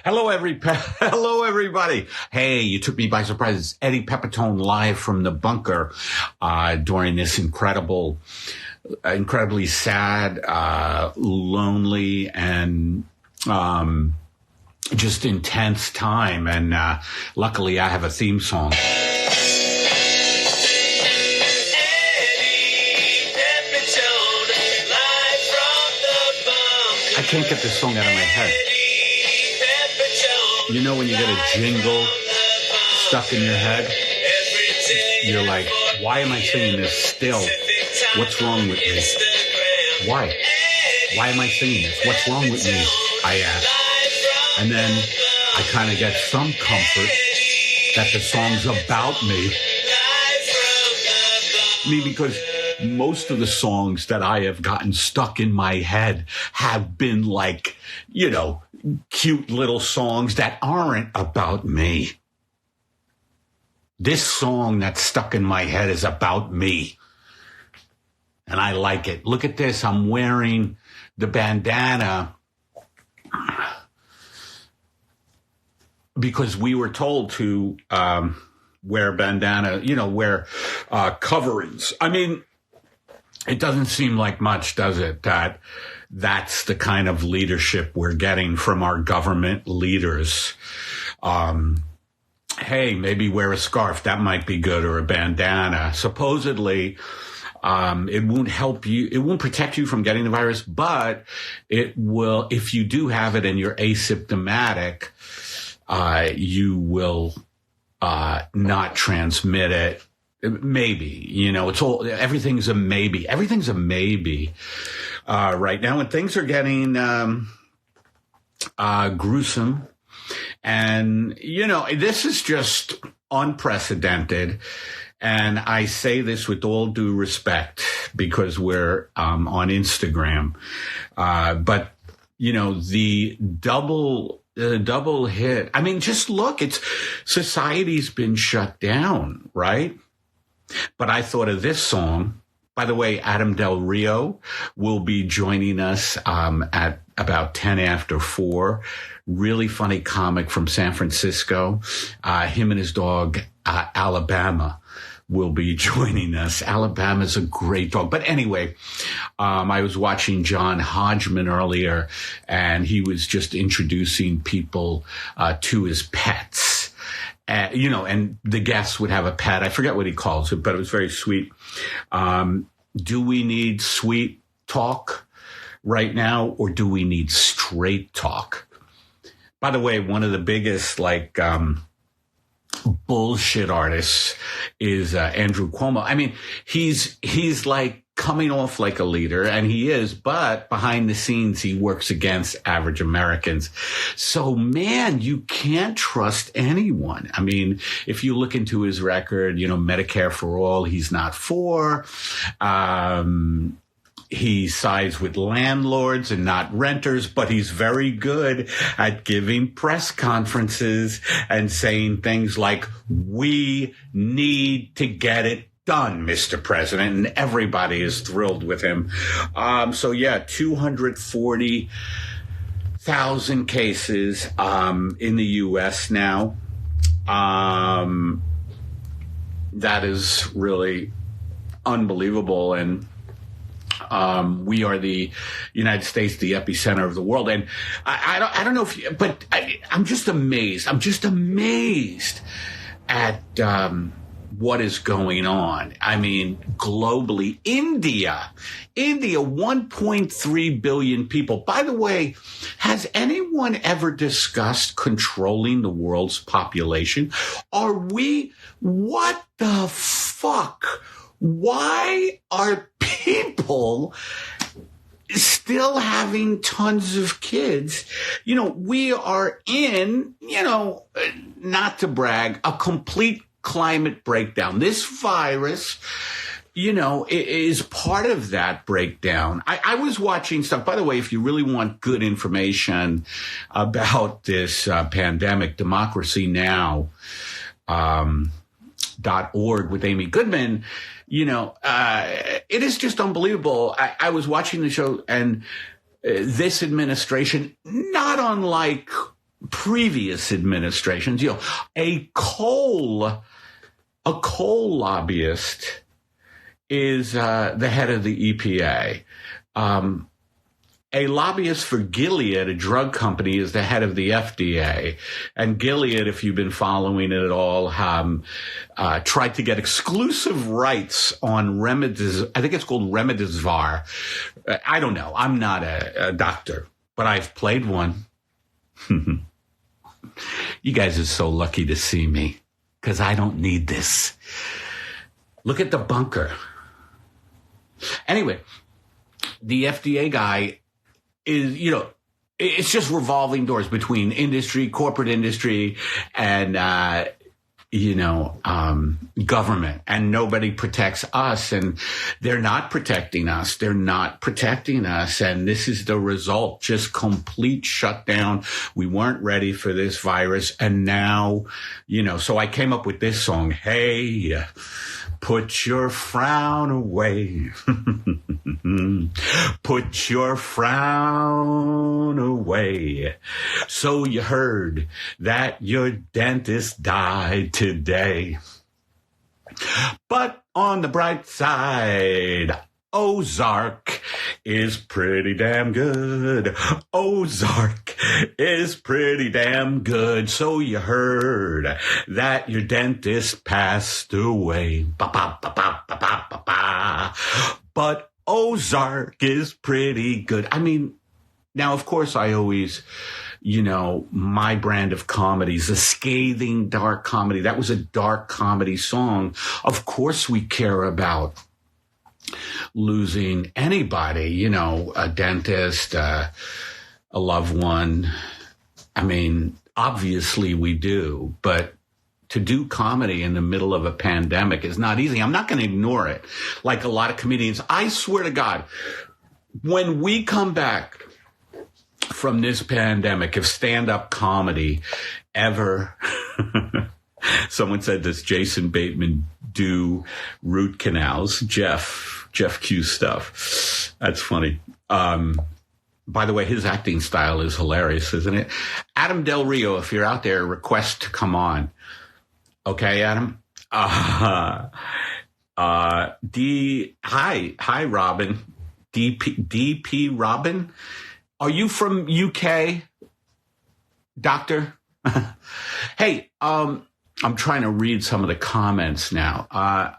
Hello, everybody. Hey, you took me by surprise. It's Eddie Pepitone live from the bunker during this incredibly sad, lonely, and just intense time. And luckily, I have a theme song. I can't get this song out of my head. You know when you get a jingle stuck in your head? You're like, why am I singing this still? What's wrong with me? Why? Why am I singing this? What's wrong with me? I ask. And then I kind of get some comfort that the song's about me. Because most of the songs that I have gotten stuck in my head have been like, cute little songs that aren't about me. This song that's stuck in my head is about me. And I like it. Look at this. I'm wearing the bandana because we were told to wear bandana, wear coverings. I mean, it doesn't seem like much, does it? That's the kind of leadership we're getting from our government leaders. Hey, maybe wear a scarf. That might be good, or a bandana. Supposedly, it won't help you. It won't protect you from getting the virus, but it will. If you do have it and you're asymptomatic, you will not transmit it. Maybe, everything's a maybe. Everything's a maybe right now, and things are getting gruesome. And, this is just unprecedented. And I say this with all due respect because we're on Instagram. But, the double hit. I mean, just look, society's been shut down, right? But I thought of this song. By the way, Adam Del Rio will be joining us at about 10 after 4. Really funny comic from San Francisco. Him and his dog, Alabama, will be joining us. Alabama's a great dog. But anyway, I was watching John Hodgman earlier, and he was just introducing people to his pets. And the guests would have a pet. I forget what he calls it, but it was very sweet. Do we need sweet talk right now, or do we need straight talk? By the way, one of the biggest, bullshit artists is Andrew Cuomo. I mean, he's like coming off like a leader, and he is, but behind the scenes, he works against average Americans. So, man, you can't trust anyone. I mean, if you look into his record, Medicare for all, he's not for. He sides with landlords and not renters, but he's very good at giving press conferences and saying things like, we need to get it done, Mr. President, and everybody is thrilled with him. 240,000 cases in the U.S. now. That is really unbelievable, and we are the United States, the epicenter of the world. And I don't know but I'm just amazed. I'm just amazed at what is going on. I mean, globally, India, 1.3 billion people. By the way, has anyone ever discussed controlling the world's population? What the fuck? Why are people still having tons of kids? We are in, not to brag, a complete climate breakdown. This virus, is part of that breakdown. I was watching stuff. By the way, if you really want good information about this pandemic, Democracy Now! .org with Amy Goodman, it is just unbelievable. I was watching the show, and this administration, not unlike previous administrations. A coal lobbyist is the head of the EPA. A lobbyist for Gilead, a drug company, is the head of the FDA. And Gilead, if you've been following it at all, tried to get exclusive rights on Remdesivir. I think it's called Remdesivir. I don't know. I'm not a doctor, but I've played one. You guys are so lucky to see me because I don't need this. Look at the bunker. Anyway, the FDA guy is, it's just revolving doors between industry, corporate industry, and, government. And nobody protects us. And they're not protecting us. And this is the result, just complete shutdown. We weren't ready for this virus. And now, so I came up with this song. Hey, put your frown away. Put your frown away. So you heard that your dentist died today. But on the bright side, Ozark is pretty damn good. Ozark is pretty damn good. So you heard that your dentist passed away. Ba, ba, ba, ba, ba, ba, ba, ba. But Ozark is pretty good. I mean, now, of course, I always, my brand of comedy is a scathing, dark comedy. That was a dark comedy song. Of course, we care about losing anybody, a dentist, a loved one. I mean, obviously we do, but to do comedy in the middle of a pandemic is not easy. I'm not going to ignore it like a lot of comedians. I swear to God, when we come back from this pandemic, if stand-up comedy ever... Someone said, does Jason Bateman do root canals? Jeff Q stuff. That's funny. By the way, his acting style is hilarious, isn't it? Adam Del Rio, if you're out there, request to come on. Okay, Adam? Hi, Robin. DP Robin? Are you from UK, doctor? Hey, I'm trying to read some of the comments now.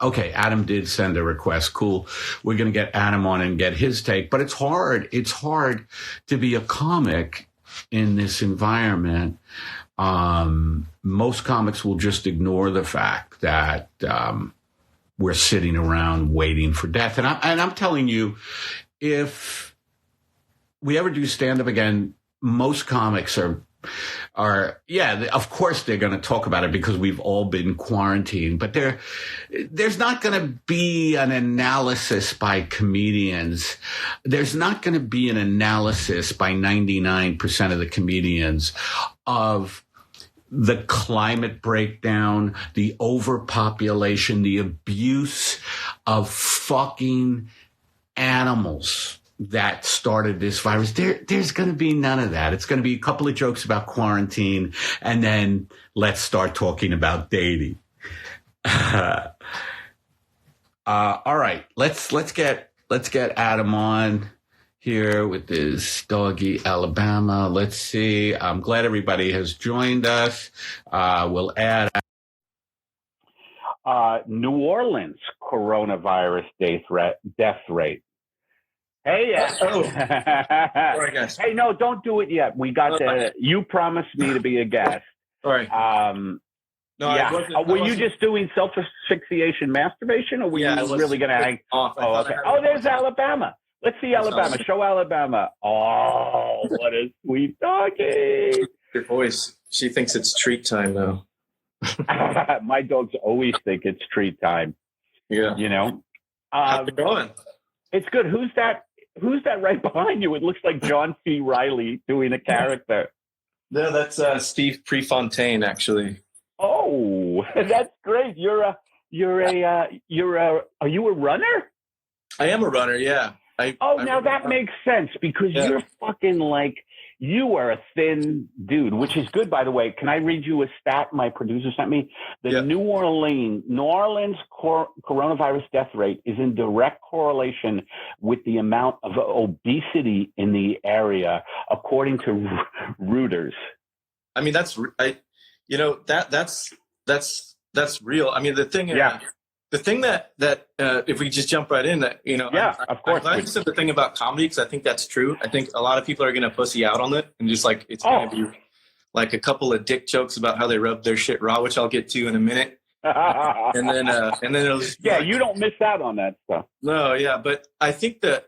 Okay, Adam did send a request. Cool. We're going to get Adam on and get his take. But it's hard. It's hard to be a comic in this environment. Most comics will just ignore the fact that we're sitting around waiting for death. And I'm telling you, if we ever do stand-up again, most comics are, of course they're going to talk about it because we've all been quarantined, but there's not going to be an analysis by comedians. There's not going to be an analysis by 99% of the comedians of the climate breakdown, the overpopulation, the abuse of fucking animals that started this virus. There's going to be none of that. It's going to be a couple of jokes about quarantine, and then let's start talking about dating. All right, let's get Adam on here with his doggy Alabama. Let's see. I'm glad everybody has joined us. We'll add New Orleans coronavirus death rate. Hey, Sorry, guys. Hey, no, don't do it yet. We got you promised me to be a guest. All right. No, yeah. Were you just doing self-asphyxiation masturbation, or were you really going to hang? Off. Oh, okay. Oh, there's Alabama. Let's see Alabama. Show Alabama. Oh, what a sweet doggy. Your voice. She thinks it's treat time, though. My dogs always think it's treat time. Yeah. How's it going? It's good. Who's that right behind you? It looks like John C. Reilly doing a character. No, that's Steve Prefontaine, actually. Oh, that's great. Are you a runner? I am a runner, yeah. Now that makes sense because you're fucking like, You are a thin dude, which is good, by the way. Can I read you a stat my producer sent me? The New Orleans coronavirus death rate is in direct correlation with the amount of obesity in the area, according to Reuters. I mean, that's real. I mean, the thing, the thing that if we just jump right in, that of course. I'm glad you said the thing about comedy, because I think that's true. I think a lot of people are going to pussy out on it, and just like it's going to be like a couple of dick jokes about how they rub their shit raw, which I'll get to in a minute. and then it'll just like, you don't miss out on that stuff. No, but I think that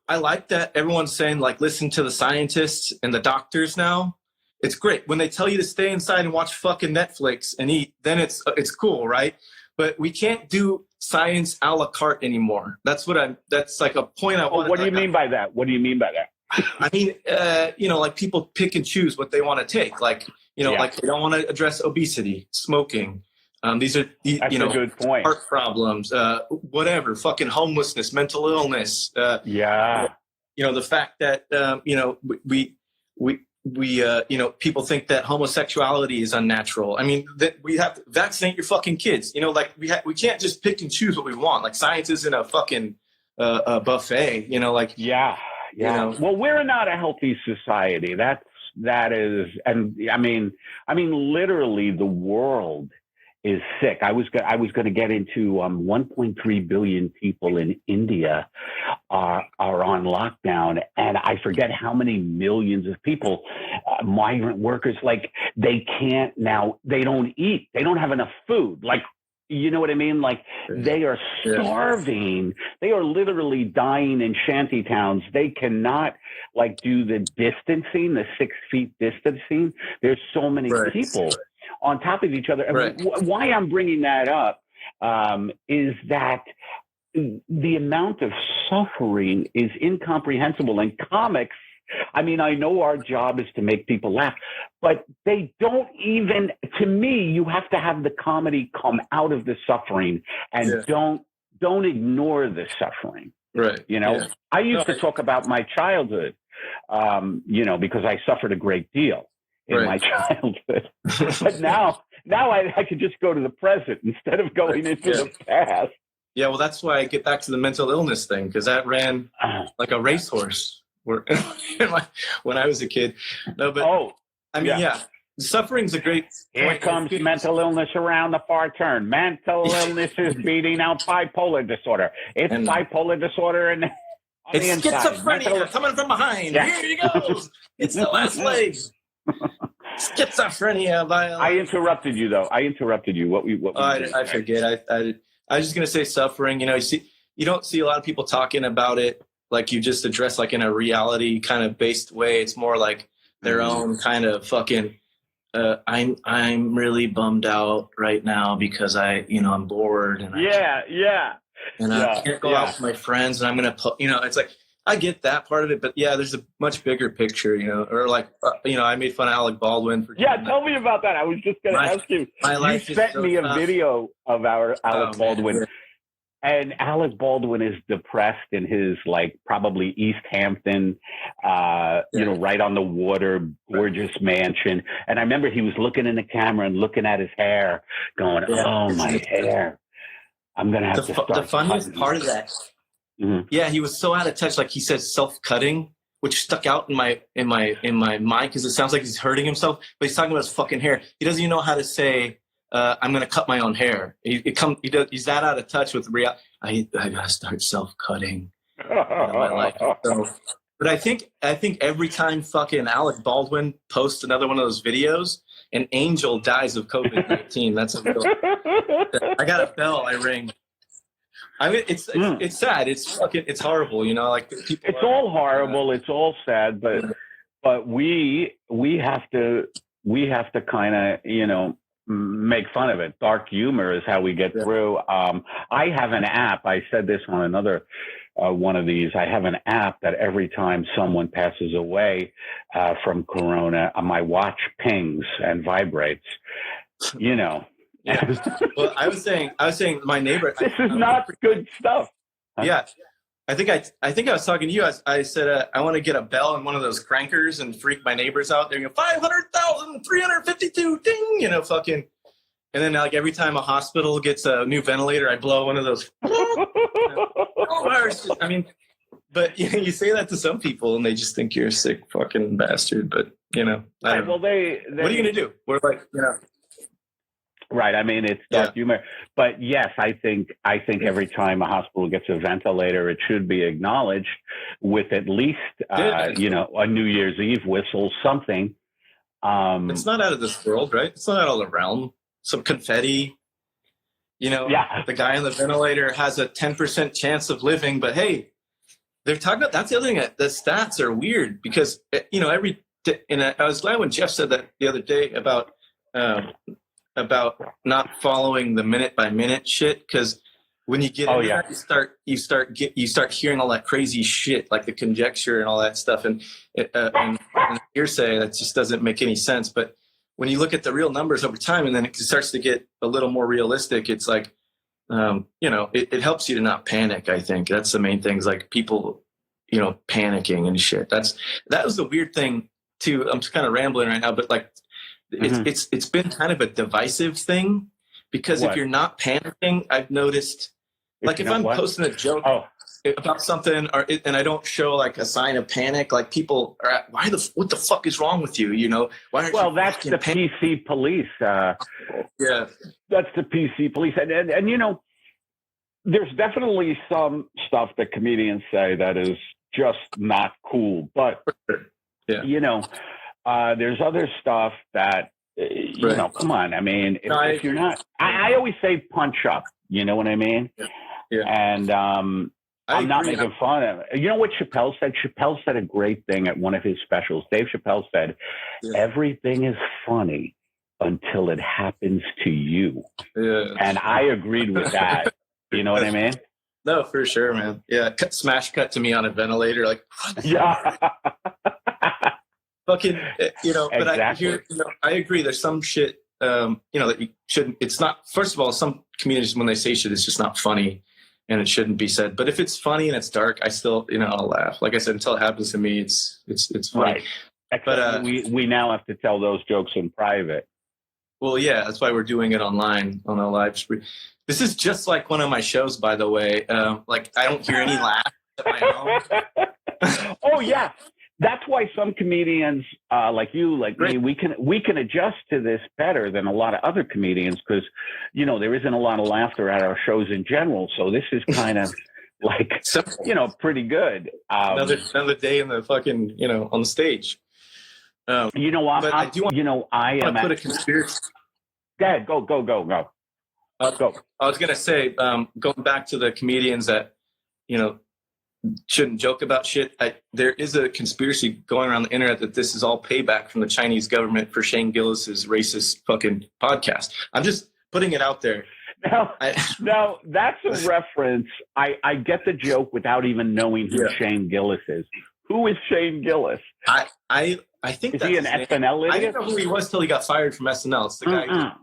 I like that everyone's saying, like, listen to the scientists and the doctors now. It's great when they tell you to stay inside and watch fucking Netflix and eat. Then it's cool, right? But we can't do science a la carte anymore. That's like a point I want. What do you mean by that? What do you mean by that? I mean, like people pick and choose what they want to take. Like, like they don't want to address obesity, smoking. These are That's a good point. Heart problems, whatever, fucking homelessness, mental illness. The fact that people think that homosexuality is unnatural. I mean, that we have to vaccinate your fucking kids. Like we can't just pick and choose what we want. Like science isn't a fucking a buffet. Well, we're not a healthy society. That is, and I mean, literally, the world is sick. I was going to get into 1.3 billion people in India are on lockdown, and I forget how many millions of people, migrant workers, like they can't now. They don't eat. They don't have enough food. Like, you know what I mean? Like they are starving. They are literally dying in shanty towns. They cannot like do the distancing, the 6 feet distancing. There's so many people on top of each other. Right. Why I'm bringing that up is that the amount of suffering is incomprehensible. And comics, I mean, I know our job is to make people laugh, but they don't even, to me, you have to have the comedy come out of the suffering and don't ignore the suffering. Right. I used to talk about my childhood, because I suffered a great deal in my childhood. But now I could just go to the present instead of going into the past. Yeah, well, that's why I get back to the mental illness thing, because that ran like a racehorse when I was a kid. No, but suffering's a great Here point. comes mental illness around the far turn. Mental illness is beating out bipolar disorder. It's bipolar disorder and it's schizophrenia coming from behind. Yeah. Here he goes. It's the last leg. Schizophrenia. I interrupted you, though. What I forget. I was just gonna say suffering. You don't see a lot of people talking about it like you just address like in a reality kind of based way. It's more like their own kind of fucking. I'm really bummed out right now because I'm bored and I can't go out with my friends and I'm gonna it's like. I get that part of it, but there's a much bigger picture, or like, I made fun of Alec Baldwin for. Tell me about that. I was just going to ask you. You sent me a video of our Alec Baldwin, and Alec Baldwin is depressed in his like probably East Hampton, right on the water, gorgeous mansion. And I remember he was looking in the camera and looking at his hair, going, "Oh, my hair! I'm going to have to start." The funniest part of that. Mm-hmm. Yeah, he was so out of touch. Like he said, self-cutting, which stuck out in my mind because it sounds like he's hurting himself. But he's talking about his fucking hair. He doesn't even know how to say, "I'm going to cut my own hair." He's that out of touch with reality. I gotta start self-cutting my life. So, but I think every time fucking Alec Baldwin posts another one of those videos, an angel dies of COVID-19. That's a real. I got a bell. I ring. I mean, it's sad. It's horrible. Like people. It's all horrible. It's all sad. But we have to kind of make fun of it. Dark humor is how we get through. I have an app. I said this on another one of these. I have an app that every time someone passes away from corona, my watch pings and vibrates. Yeah. Well, I was saying my neighbor. This is not good stuff. Yeah. I think I was talking to you. I said I want to get a bell and one of those crankers and freak my neighbors out. They're going 500,352 ding, you know, fucking. And then like every time a hospital gets a new ventilator, I blow one of those. I mean, but you say that to some people and they just think you're a sick fucking bastard. But you know, I don't know. What are you going to do? We're like, you know. Right. I mean, it's dark humor, but yes, I think every time a hospital gets a ventilator, it should be acknowledged with at least, you know, a New Year's Eve whistle, something. It's not out of this world, right? It's not out of the realm. Some confetti, you know, the guy on the ventilator has a 10% chance of living, but hey, they're talking about, that's the other thing, the stats are weird because, you know, and I was glad when Jeff said that the other day about not following the minute by minute shit, because when you get into that, you start hearing all that crazy shit like the conjecture and all that stuff and hearsay that just doesn't make any sense. But when you look at the real numbers over time and then it starts to get a little more realistic, it's like you know, it helps you to not panic. I think that's the main thing, is like people, you know, panicking and shit. That was the weird thing too. I'm just kind of rambling right now, but like it's been kind of a divisive thing, because if you're not panicking, I've noticed, like if I'm posting a joke about something and I don't show like a sign of panic, like people are what the fuck is wrong with you? You know, why aren't you that's the PC police. That's the PC police. And you know, there's definitely some stuff that comedians say that is just not cool, but you know, there's other stuff that, you know, come on. I mean, if you're not, I always say punch up, you know what I mean? Yeah. And I'm not making fun of it. You know what Chappelle said? Chappelle said a great thing at one of his specials. Dave Chappelle said, everything is funny until it happens to you. Yeah. And I agreed with that. You know what I mean? No, for sure, man. Yeah. Smash cut to me on a ventilator. Like, fucking, you know, but I agree. There's some shit, you know, that you shouldn't, it's not, first of all, some comedians, when they say shit, it's just not funny and it shouldn't be said. But if it's funny and it's dark, I still, you know, I'll laugh. Like I said, until it happens to me, it's funny. Right. Except but we now have to tell those jokes in private. Well, yeah, that's why we're doing it online on a live stream. This is just like one of my shows, by the way. Like I don't hear any laughs at my own. Oh yeah. That's why some comedians like you, like me, we can adjust to this better than a lot of other comedians, because, you know, there isn't a lot of laughter at our shows in general. So this is kind of like, you know, pretty good. Another day in the fucking, you know, on the stage. You know, I am put a conspiracy. Go ahead, go. Go. I was gonna say, going back to the comedians that, you know, shouldn't joke about shit. There is a conspiracy going around the internet that this is all payback from the Chinese government for Shane Gillis's racist fucking podcast. I'm just putting it out there. Now that's a reference. I get the joke without even knowing who Shane Gillis is. Who is Shane Gillis? I think is he an SNL idiot? I didn't know who he was till he got fired from SNL. It's the guy.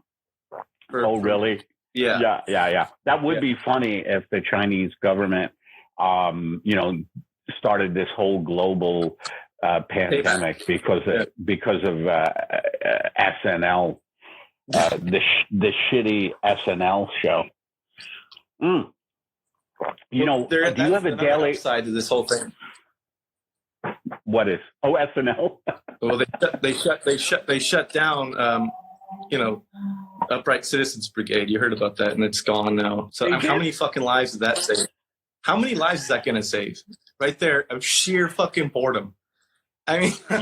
Oh, really? Yeah. That would be funny if the Chinese government, you know, started this whole global pandemic because of SNL, the shitty SNL show. You know, do you have a daily side to this whole thing? What is? Oh, SNL. Well, they shut down. You know, Upright Citizens Brigade. You heard about that, and it's gone now. So how many fucking lives did that save? How many lives is that going to save? Right there, of sheer fucking boredom. I mean, I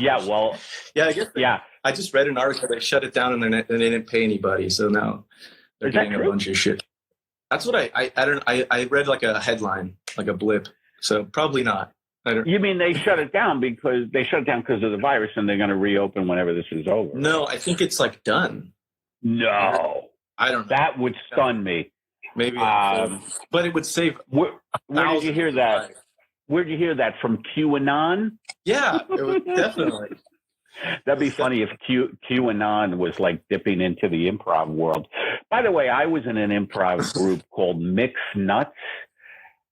guess. I just read an article. They shut it down and they didn't pay anybody. So now they're getting a bunch of shit. That's what I read, like a headline, like a blip. So probably not. You mean they shut it down because of the virus, and they're going to reopen whenever this is over? No, I think it's like done. No, I don't know. That would stun me. Maybe, but it would save. Where did you hear that? Lives. Where did you hear that, from QAnon? Yeah, it would, definitely. That'd be funny if QAnon was like dipping into the improv world. By the way, I was in an improv group called Mixed Nuts.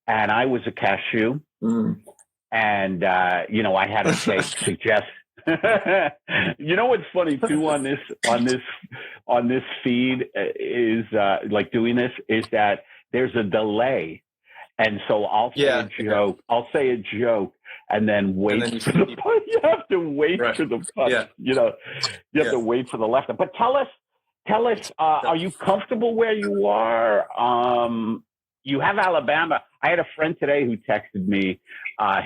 and I was a cashew, and I had to suggest. You know what's funny too on this feed is like doing this is that there's a delay, and so I'll say a joke. I'll say a joke. And then wait for the punch. You have to wait for the punch. Yeah. You have to wait for the left. But tell us, are you comfortable where you are? You have Alabama. I had a friend today who texted me.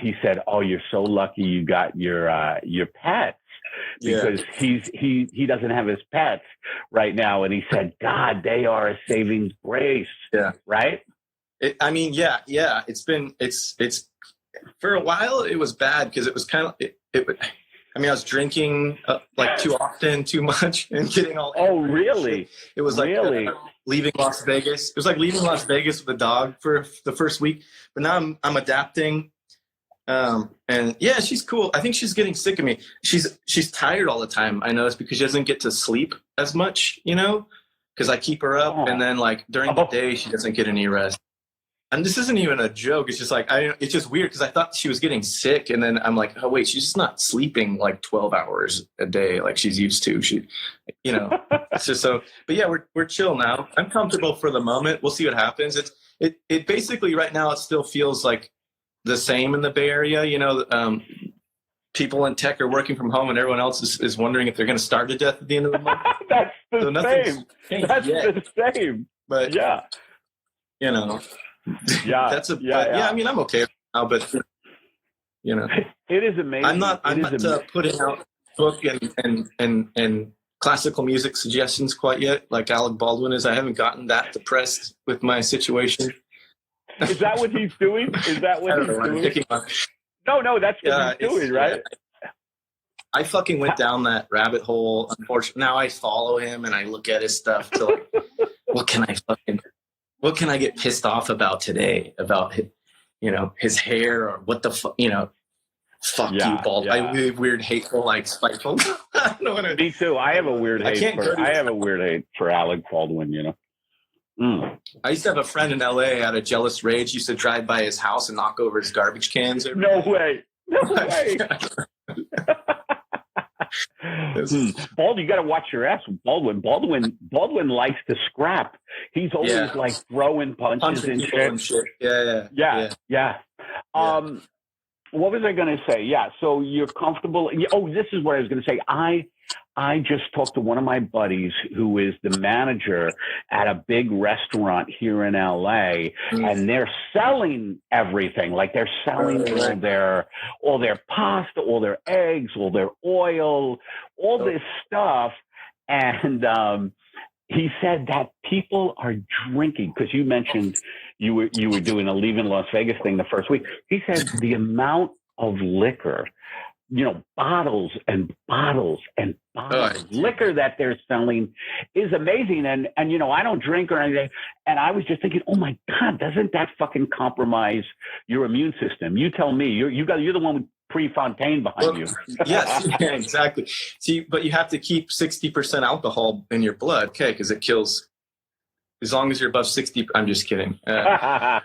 He said, "Oh, you're so lucky you got your pets because he doesn't have his pets right now." And he said, "God, they are a saving grace." Yeah. Right. It's for a while it was bad because it was kind of I was drinking like too often, too much, and getting all. Oh, really? It was like leaving Las Vegas. It was like leaving Las Vegas with a dog for the first week. But now I'm adapting, and yeah, she's cool. I think she's getting sick of me. She's tired all the time. I notice because she doesn't get to sleep as much, because I keep her up, and then like during the day she doesn't get any rest. And this isn't even a joke. It's just like, it's just weird because I thought she was getting sick. And then I'm like, oh, wait, she's just not sleeping like 12 hours a day like she's used to. It's just so, but yeah, we're chill now. I'm comfortable for the moment. We'll see what happens. It basically right now, it still feels like the same in the Bay Area. People in tech are working from home and everyone else is wondering if they're going to starve to death at the end of the month. That's the same. But yeah, that's I'm okay now, but it is amazing. I'm not putting out book and classical music suggestions quite yet, like Alec Baldwin is. I haven't gotten that depressed with my situation. Is that what he's doing? Is that what he's doing? No, that's what he's doing, right? I fucking went down that rabbit hole. Unfortunately, now I follow him and I look at his stuff to like, what can I get pissed off about today? About his hair or what the fuck, fuck you, bald. Yeah. I really weird, hateful, like spiteful. I don't know what Me too. I have a weird hate for Alec Baldwin. I used to have a friend in LA out of jealous rage. Used to drive by his house and knock over his garbage cans. No way. Bald, you got to watch your ass with Baldwin. Baldwin likes to scrap. He's always like throwing punches and shit. Yeah. What was I going to say? Yeah. So you're comfortable. Oh, this is what I was going to say. I just talked to one of my buddies who is the manager at a big restaurant here in LA, and they're selling everything. Like they're selling all their pasta, all their eggs, all their oil, all this stuff. And he said that people are drinking, because you mentioned you were doing a Leaving Las Vegas thing the first week. He said the amount of liquor, bottles and bottles and bottles of liquor that they're selling is amazing. And I don't drink or anything. And I was just thinking, oh my God, doesn't that fucking compromise your immune system? You tell me. You're the one with Prefontaine behind you. Yes, exactly. See, but you have to keep 60% alcohol in your blood, okay? Because it kills. As long as you're above 60, I'm just kidding. I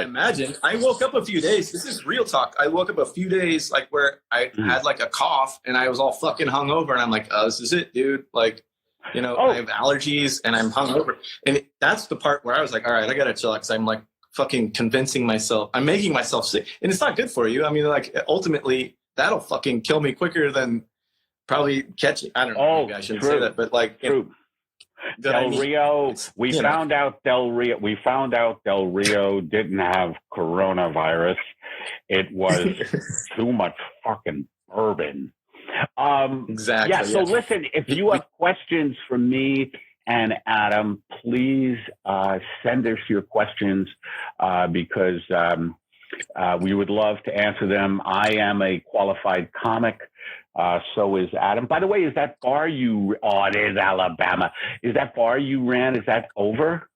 imagine. I woke up a few days. This is real talk. I woke up a few days like where I had like a cough and I was all fucking hungover. And I'm like, oh, this is it, dude. Like, I have allergies and I'm hungover. And that's the part where I was like, all right, I got to chill because I'm like fucking convincing myself. I'm making myself sick. And it's not good for you. I mean, like ultimately that'll fucking kill me quicker than probably catching. I don't know. Maybe I shouldn't say that, but like, Del Rio, we found out Del Rio didn't have coronavirus. It was too much fucking bourbon. Exactly. Yeah. So listen, if you have questions for me and Adam, please send us your questions because we would love to answer them. I am a qualified comic. So is Adam. By the way, is that bar it is Alabama. Is that bar you ran, is that over?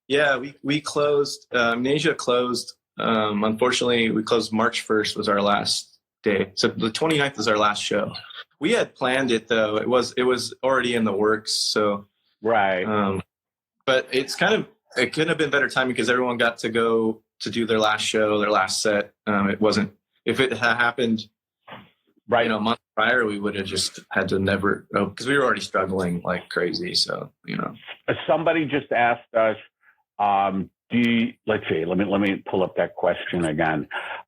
Yeah, we closed. Amnesia closed. Unfortunately, we closed March 1st was our last day. So the 29th is our last show. We had planned it though. It was already in the works. So right. But it's kind of it couldn't have been better timing because everyone got to go to do their last show, their last set. It wasn't, if it had happened, right, a month prior, we would have just had to never, because we were already struggling like crazy. So, somebody just asked us, let's see, let me pull up that question again.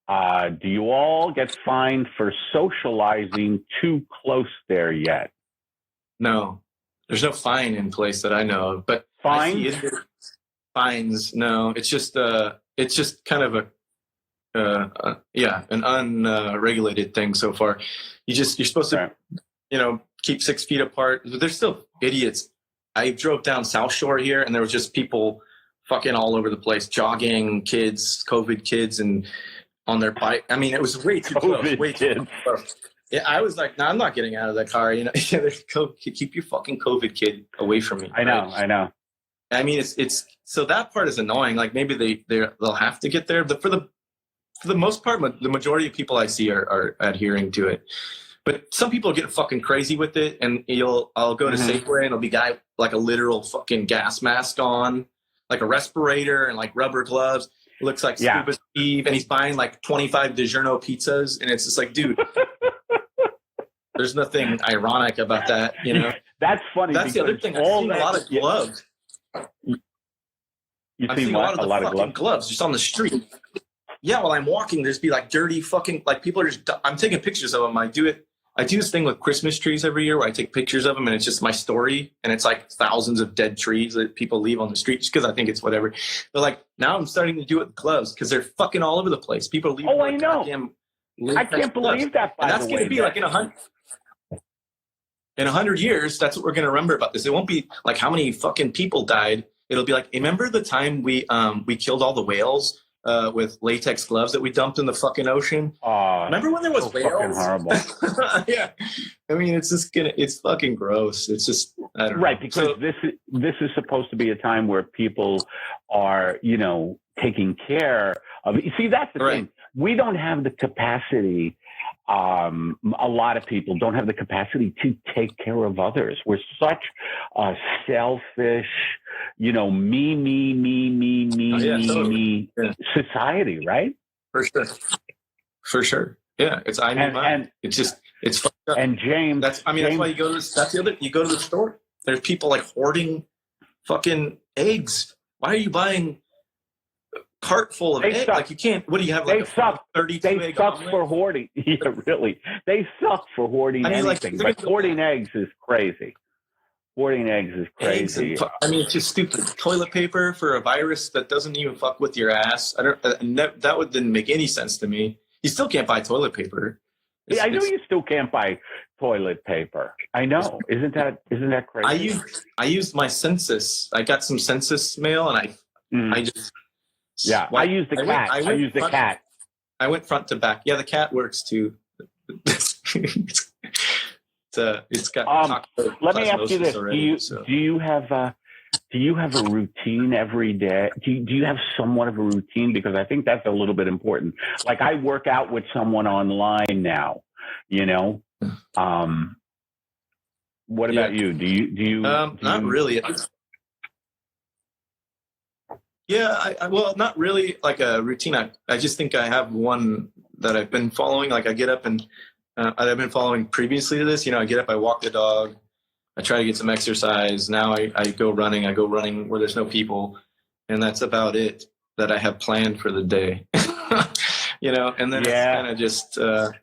Do you all get fined for socializing too close there yet? No, there's no fine in place that I know of, but fines? Fines. No, it's just kind of an unregulated thing so far. You're supposed to, keep 6 feet apart. But there's still idiots. I drove down South Shore here, and there was just people fucking all over the place, jogging, kids, COVID kids, and on their bike. I mean, it was way too close. Way too close. Yeah, I was like, no, I'm not getting out of that car. Keep your fucking COVID kid away from me. I know. I mean, it's so that part is annoying. Like maybe they'll have to get there, but for the most part, the majority of people I see are adhering to it. But some people get fucking crazy with it, and I'll go to Safeway, and it'll be guy like a literal fucking gas mask on, like a respirator and like rubber gloves. It looks like Scuba Steve, and he's buying like 25 DiGiorno pizzas, and it's just like, dude, there's nothing ironic about that, That's funny. That's the other thing. I've seen a lot of gloves. I've seen a lot of gloves just on the street. Yeah, while I'm walking, there's be like dirty fucking, like people are just, I'm taking pictures of them. I do this thing with Christmas trees every year where I take pictures of them, and it's just my story, and it's like thousands of dead trees that people leave on the street just because I think it's whatever. But like now I'm starting to do it with gloves because they're fucking all over the place. People leave. Oh, I know. I can't believe that. And that's going to be like in 100 years, that's what we're going to remember about this. It won't be like how many fucking people died. It'll be like, remember the time we killed all the whales with latex gloves that we dumped in the fucking ocean? Remember when there was whales? Fucking horrible. Yeah. I mean, it's fucking gross. It's just, I don't know. Right, because this is supposed to be a time where people are, taking care of. You see, that's the thing. We don't have the capacity. A lot of people don't have the capacity to take care of others. We're such a selfish, me society, right? For sure. Yeah, it's and it's just it's fucked up. And James, that's why you go to you go to the store. There's people like hoarding fucking eggs. Why are you buying a cart full of eggs? Suck. Like you can't. What do you have? Like they suck. 32 they suck omelet? For hoarding. Yeah, really. They suck for hoarding anything. But hoarding eggs is crazy. Hoarding eggs is crazy. It's just stupid. Toilet paper for a virus that doesn't even fuck with your ass. That didn't make any sense to me. You still can't buy toilet paper. I know you still can't buy toilet paper. I know. Isn't that crazy? I used my census. I got some census mail, and I just I used the cat. I used the cat. I went front to back. Yeah, the cat works too. It's got. Let me ask you this: do you have a routine every day? Do you have somewhat of a routine? Because I think that's a little bit important. Like I work out with someone online now. What about you? Do you? Not really. Yeah, well, not really like a routine. I just think I have one that I've been following. Like I get up and I've been following previously to this. I get up, I walk the dog, I try to get some exercise. Now I go running. I go running where there's no people, and that's about it that I have planned for the day. And then it's kind of just a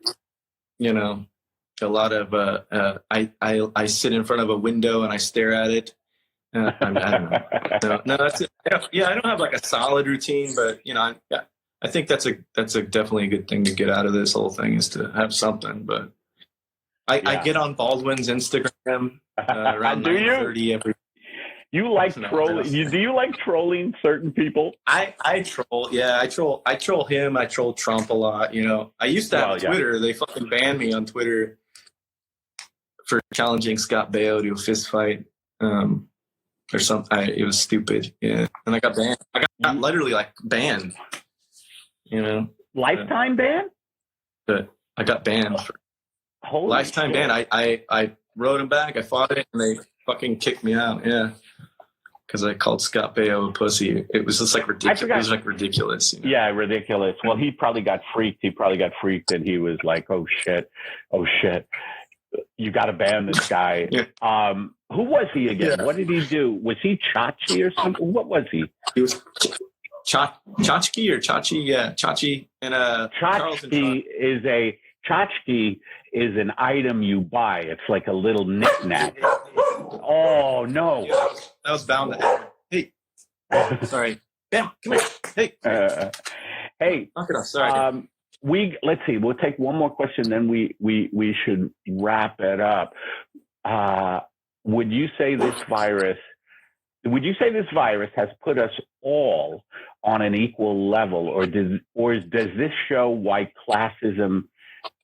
lot of I sit in front of a window and I stare at it. I don't know. No, that's it. Yeah, I don't have like a solid routine, but I think that's a definitely a good thing to get out of this whole thing is to have something. But I get on Baldwin's Instagram around 9:30 every. You like trolling? Do you like trolling certain people? I troll. Yeah, I troll him. I troll Trump a lot. I used to have Twitter. They fucking banned me on Twitter for challenging Scott Baio to a fist fight. Or something. It was stupid. Yeah, and I got banned. I got literally like banned. Lifetime ban. But I got banned. Holy lifetime shit. ban. I wrote him back. I fought it, and they fucking kicked me out. Yeah. because I called Scott Baio a pussy. It was just like ridiculous. It was like ridiculous. You know? Yeah, ridiculous. Well, he probably got freaked. And he was like, "Oh shit, you got to ban this guy." Yeah. Who was he again? Yeah. What did he do? Was he Chachi or something? What was he? He was Tchotchke or Chachi? Yeah, Chachi and Tchotchke is an item you buy. It's like a little knickknack. Oh no, yeah, that was bound to happen. Hey, sorry, Bam, come here. Hey, hey, knock it off. Sorry. Let's see. We'll take one more question, then we should wrap it up. Would you say this virus has put us all on an equal level, or does this show why classism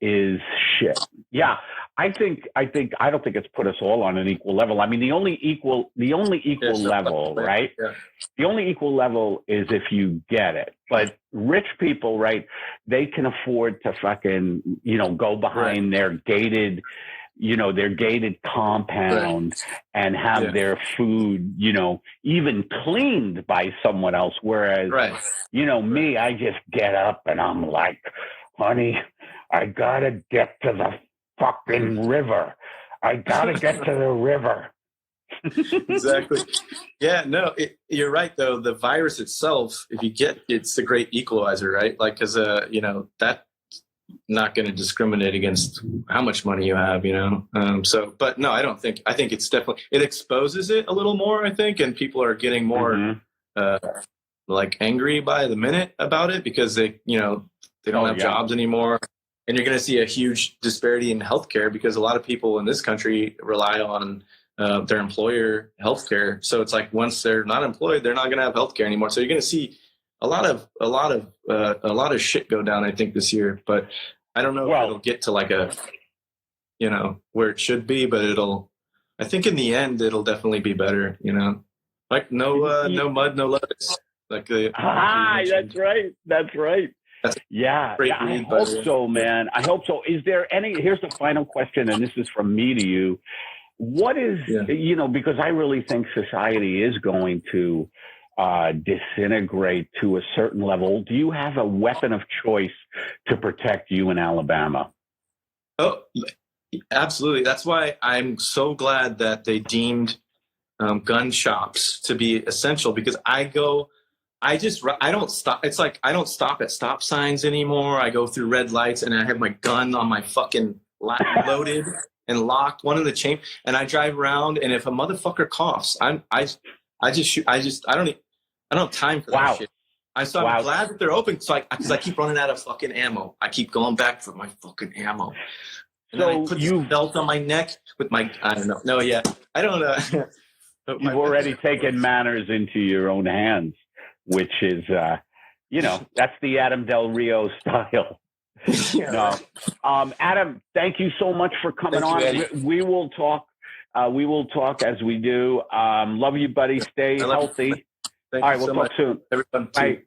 is shit? Yeah, I don't think it's put us all on an equal level. I mean, the only equal level, right? Yeah. The only equal level is if you get it. But rich people, right, they can afford to fucking, go behind their gated compound and have their food, even cleaned by someone else. Whereas, me, I just get up and I'm like, honey, I gotta get to the fucking river. I gotta get to the river. Exactly. Yeah, no, you're right though. The virus itself, if you get, it's a great equalizer, right? Like, cause, that's not going to discriminate against how much money you have, but no, I think it's definitely, it exposes it a little more, I think. And people are getting more, like angry by the minute about it because they don't have jobs anymore. And you're going to see a huge disparity in healthcare because a lot of people in this country rely on their employer healthcare. So it's like once they're not employed, they're not going to have healthcare anymore. So you're going to see a lot of shit go down, I think, this year. But I don't know if it'll get to like a, where it should be. But I think in the end, it'll definitely be better. Like no mud, no lettuce. Like that's right. That's right. I hope so, man. I hope so. Is there here's the final question, and this is from me to you. What is, because I really think society is going to disintegrate to a certain level. Do you have a weapon of choice to protect you in Alabama? Oh, absolutely. That's why I'm so glad that they deemed gun shops to be essential, because I don't stop. It's like, I don't stop at stop signs anymore. I go through red lights and I have my gun on my fucking loaded and locked, one in the chain, and I drive around. And if a motherfucker coughs, I just shoot. I don't have time for that shit. I'm glad that they're open. So because I keep running out of fucking ammo. I keep going back for my fucking ammo. And then I put the belt on my neck with my, I don't know. No, yeah. I don't know. You've already taken manners into your own hands, which is, that's the Adam Del Rio style. No. Adam, thank you so much for coming on. We will talk. We will talk as we do. Love you, buddy. Stay healthy. All right, we'll talk soon. Everyone, bye.